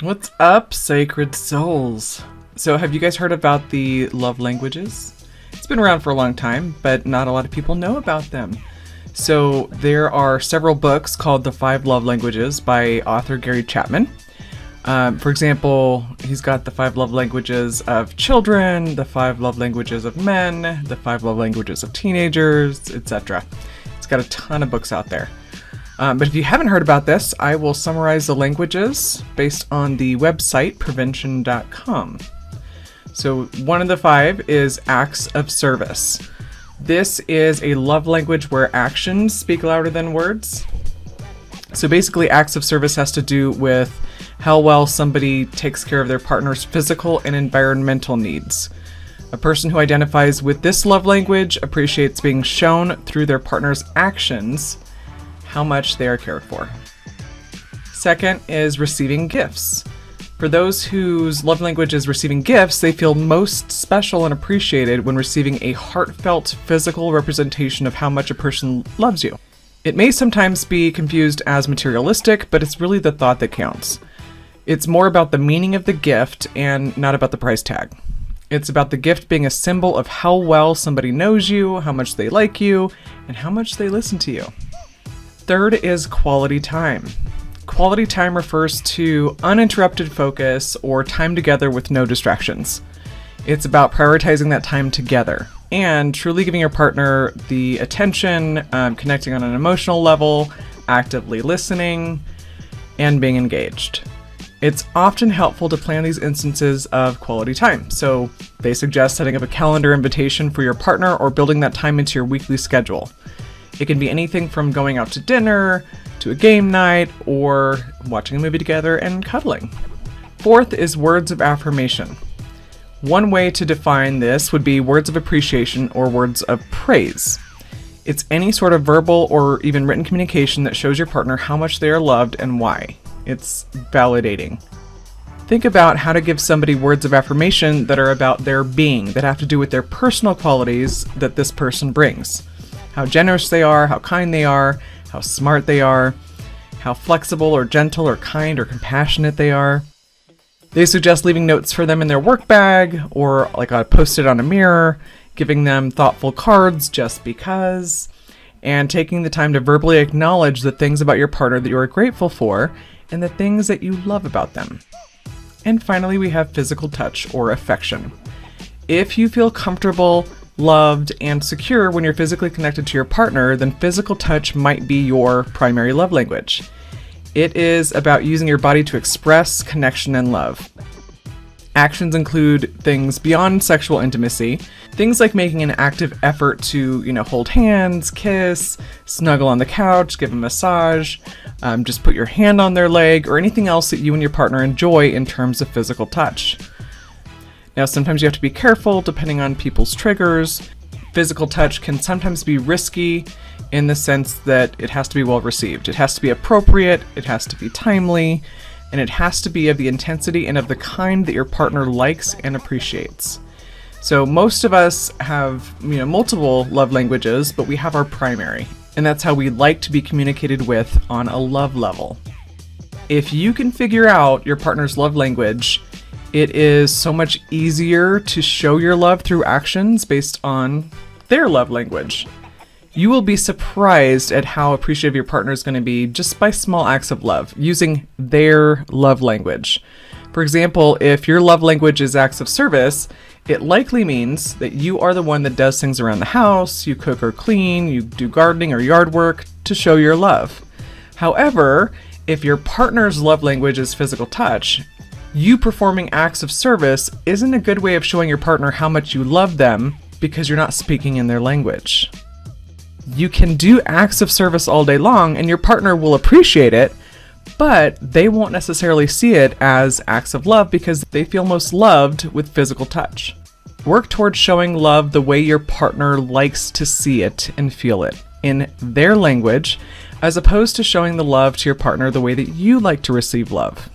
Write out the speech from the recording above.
What's up, sacred souls? So have you guys heard about the love languages? It's been around for a long time, but not a lot of people know about them. So there are several books called The 5 Love Languages by author Gary Chapman. For example, he's got the 5 love languages of children, the 5 love languages of men, the 5 love languages of teenagers, etc. He's got a ton of books out there. But if you haven't heard about this, I will summarize the languages based on the website prevention.com. So one of the 5 is acts of service. This is a love language where actions speak louder than words. So basically, acts of service has to do with how well somebody takes care of their partner's physical and environmental needs. A person who identifies with this love language appreciates being shown through their partner's actions how much they are cared for. Second is receiving gifts. For those whose love language is receiving gifts, they feel most special and appreciated when receiving a heartfelt physical representation of how much a person loves you. It may sometimes be confused as materialistic, but it's really the thought that counts. It's more about the meaning of the gift and not about the price tag. It's about the gift being a symbol of how well somebody knows you, how much they like you, and how much they listen to you. Third is quality time. Quality time refers to uninterrupted focus or time together with no distractions. It's about prioritizing that time together and truly giving your partner the attention, connecting on an emotional level, actively listening, and being engaged. It's often helpful to plan these instances of quality time. So they suggest setting up a calendar invitation for your partner or building that time into your weekly schedule. It can be anything from going out to dinner, to a game night, or watching a movie together and cuddling. Fourth is words of affirmation. One way to define this would be words of appreciation or words of praise. It's any sort of verbal or even written communication that shows your partner how much they are loved and why. It's validating. Think about how to give somebody words of affirmation that are about their being, that have to do with their personal qualities that this person brings. How generous they are, how kind they are, how smart they are, how flexible or gentle or kind or compassionate they are. They suggest leaving notes for them in their work bag or like a post-it on a mirror, giving them thoughtful cards just because, and taking the time to verbally acknowledge the things about your partner that you are grateful for and the things that you love about them. And finally, we have physical touch or affection. If you feel comfortable, loved, and secure when you're physically connected to your partner, then physical touch might be your primary love language. It is about using your body to express connection and love. Actions include things beyond sexual intimacy, things like making an active effort to, hold hands, kiss, snuggle on the couch, give a massage, just put your hand on their leg, or anything else that you and your partner enjoy in terms of physical touch. Now, sometimes you have to be careful depending on people's triggers. Physical touch can sometimes be risky in the sense that it has to be well received. It has to be appropriate, it has to be timely, and it has to be of the intensity and of the kind that your partner likes and appreciates. So most of us have, multiple love languages, but we have our primary, and that's how we like to be communicated with on a love level. If you can figure out your partner's love language, it is so much easier to show your love through actions based on their love language. You will be surprised at how appreciative your partner is going to be just by small acts of love, using their love language. For example, if your love language is acts of service, it likely means that you are the one that does things around the house, you cook or clean, you do gardening or yard work to show your love. However, if your partner's love language is physical touch, you performing acts of service isn't a good way of showing your partner how much you love them because you're not speaking in their language. You can do acts of service all day long and your partner will appreciate it, but they won't necessarily see it as acts of love because they feel most loved with physical touch. Work towards showing love the way your partner likes to see it and feel it, in their language, as opposed to showing the love to your partner the way that you like to receive love.